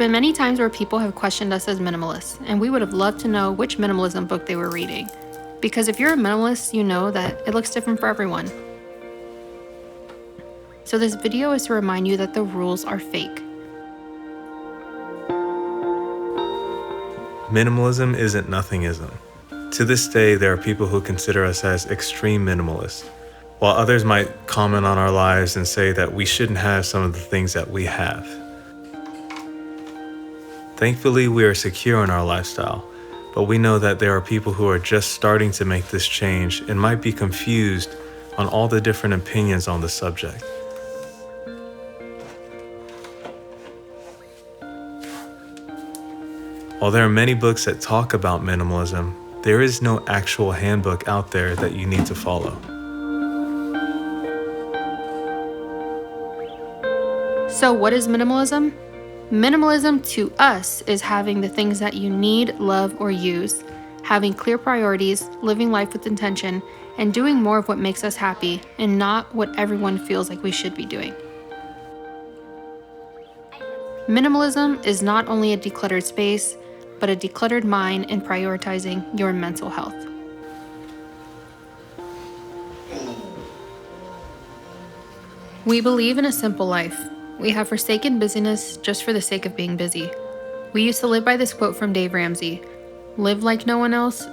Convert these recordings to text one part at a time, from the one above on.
been many times where people have questioned us as minimalists, and we would have loved to know which minimalism book they were reading. Because if you're a minimalist, you know that it looks different for everyone. So this video is to remind you that the rules are fake. Minimalism isn't nothingism. To this day, there are people who consider us as extreme minimalists, while others might comment on our lives and say that we shouldn't have some of the things that we have. Thankfully, we are secure in our lifestyle, but we know that there are people who are just starting to make this change and might be confused on all the different opinions on the subject. While there are many books that talk about minimalism, there is no actual handbook out there that you need to follow. So what is minimalism? Minimalism to us is having the things that you need, love, or use, having clear priorities, living life with intention, and doing more of what makes us happy and not what everyone feels like we should be doing. Minimalism is not only a decluttered space, but a decluttered mind and prioritizing your mental health. We believe in a simple life. We have forsaken busyness just for the sake of being busy. We used to live by this quote from Dave Ramsey, "Live like no one else,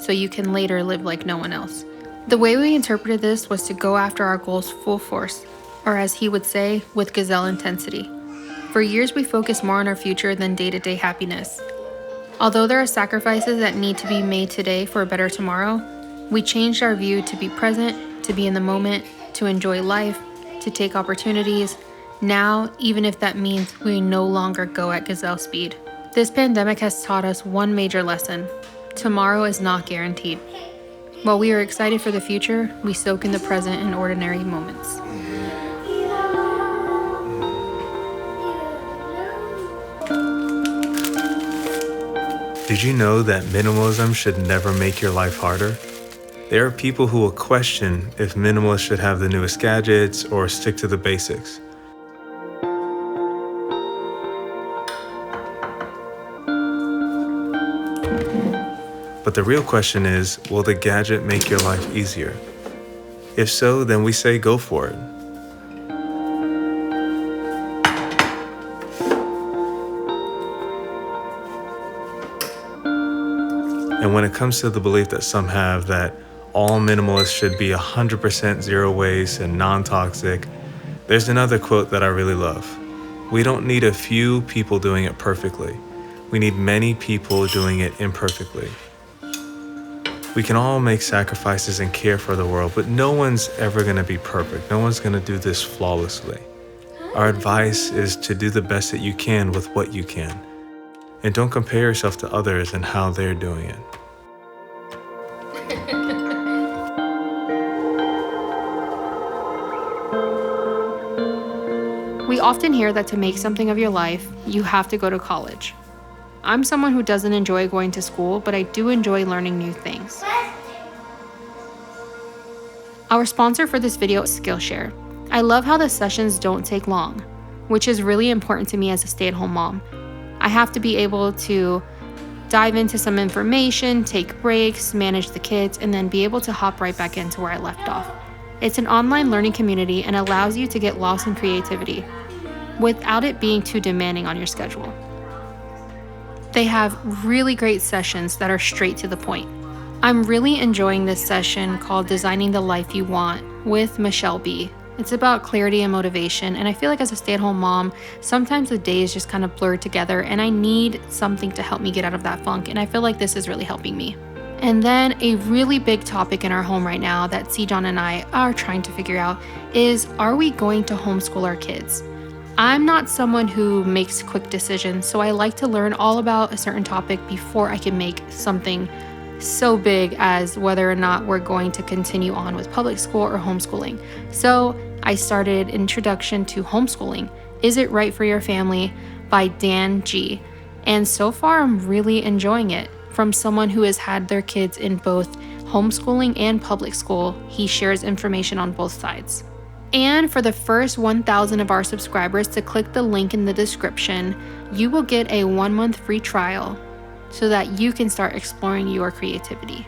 so you can later live like no one else." The way we interpreted this was to go after our goals full force, or as he would say, with gazelle intensity. For years, we focused more on our future than day-to-day happiness. Although there are sacrifices that need to be made today for a better tomorrow, we changed our view to be present, to be in the moment, to enjoy life, to take opportunities. Now, even if that means we no longer go at gazelle speed. This pandemic has taught us one major lesson. Tomorrow is not guaranteed. While we are excited for the future, we soak in the present in ordinary moments. Did you know that minimalism should never make your life harder? There are people who will question if minimalists should have the newest gadgets or stick to the basics. But the real question is, will the gadget make your life easier? If so, then we say go for it. And when it comes to the belief that some have that all minimalists should be 100% zero waste and non-toxic, there's another quote that I really love. We don't need a few people doing it perfectly. We need many people doing it imperfectly. We can all make sacrifices and care for the world, but no one's ever going to be perfect. No one's going to do this flawlessly. Our advice is to do the best that you can with what you can. And don't compare yourself to others and how they're doing it. We often hear that to make something of your life, you have to go to college. I'm someone who doesn't enjoy going to school, but I do enjoy learning new things. Our sponsor for this video is Skillshare. I love how the sessions don't take long, which is really important to me as a stay-at-home mom. I have to be able to dive into some information, take breaks, manage the kids, and then be able to hop right back into where I left off. It's an online learning community and allows you to get lost in creativity without it being too demanding on your schedule. They have really great sessions that are straight to the point. I'm really enjoying this session called Designing the Life You Want with Michelle B. It's about clarity and motivation, and I feel like as a stay-at-home mom, sometimes the days just kind of blur together and I need something to help me get out of that funk, and I feel like this is really helping me. And then a really big topic in our home right now that John and I are trying to figure out is, are we going to homeschool our kids? I'm not someone who makes quick decisions, so I like to learn all about a certain topic before I can make something so big as whether or not we're going to continue on with public school or homeschooling. So I started Introduction to Homeschooling, Is It Right for Your Family by Dan G. And so far I'm really enjoying it. From someone who has had their kids in both homeschooling and public school, he shares information on both sides. And for the first 1,000 of our subscribers to click the link in the description, you will get a 1-month free trial so that you can start exploring your creativity.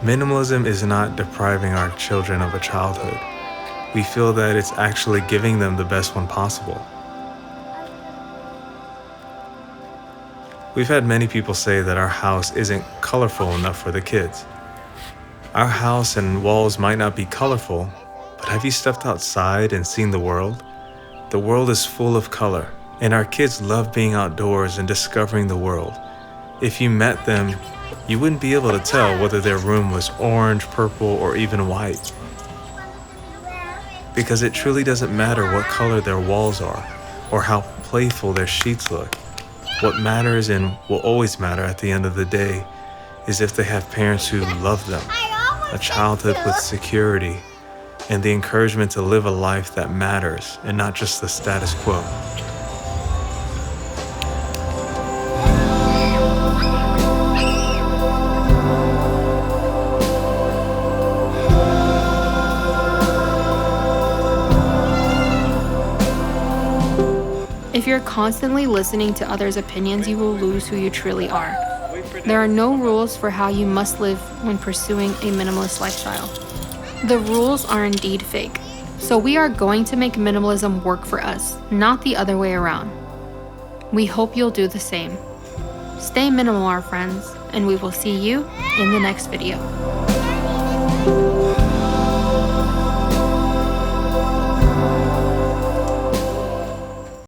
Minimalism is not depriving our children of a childhood. We feel that it's actually giving them the best one possible. We've had many people say that our house isn't colorful enough for the kids. Our house and walls might not be colorful, but have you stepped outside and seen the world? The world is full of color, and our kids love being outdoors and discovering the world. If you met them, you wouldn't be able to tell whether their room was orange, purple, or even white. Because it truly doesn't matter what color their walls are or how playful their sheets look. What matters and will always matter at the end of the day is if they have parents who love them, a childhood with security, and the encouragement to live a life that matters and not just the status quo. If you're constantly listening to others' opinions, you will lose who you truly are. There are no rules for how you must live when pursuing a minimalist lifestyle. The rules are indeed fake. So we are going to make minimalism work for us, not the other way around. We hope you'll do the same. Stay minimal, our friends, and we will see you in the next video.